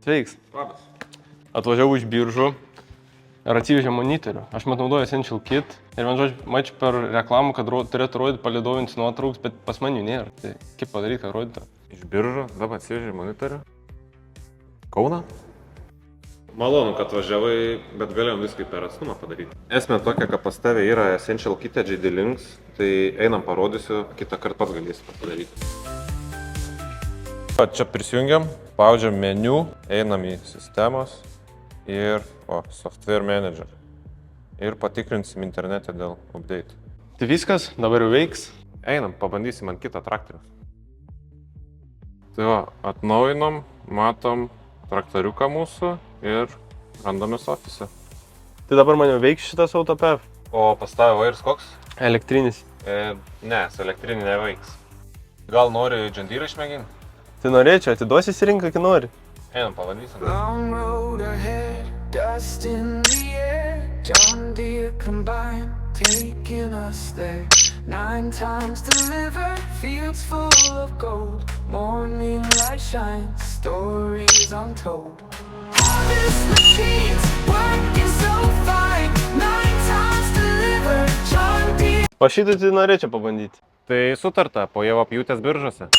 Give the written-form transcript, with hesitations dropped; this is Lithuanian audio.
Sveiks. Labas. Atvažiavau iš biržų ir atsivežė monitorių. Aš mat naudoju Essential Kit ir man žodžiu, mačiau per reklamą, kad turėtų rodyti palidovintis nuotrauks, bet pas mane jų nėra. Tai kaip padaryti, kad rodytų? Iš biržų, dabar atsivežė monitorių. Kauną? Malonu, kad važiavai, bet galėjom viską per atstumą padaryti. Esmė tokia, kad pas tave yra Essential Kit JD Links, tai einam parodysiu, kitą kartą pats galėsi padaryti. Čia prisijungiam, spaudžiam meniu, einam į sistemos ir Software Manager. Ir patikrinsim internete dėl update. Tai viskas, dabar jau veiks. Einam, pabandysim ant kitą traktorių. Tai va, atnaujinom, matom traktoriuką mūsų ir randamės ofise. Tai dabar man jau veiks šitas AutoPF. O pas tave vairs koks? Elektrinis. Ne, su elektrinį neveiks. Gal nori John Deere išmėginti? Tai norėčiau, atiduosi į rinką, kai nori. Einam, pabandysim. Long road ahead, dust in the air, John Deere combine, taking us there. 9 times delivered, fields full of gold, morning light shines, stories untold. Harvest machines working so fine, 9 times delivered, John Deere. O šitą tai norėčiau pabandyti. Tai sutarta, po jau apjūtės biržose.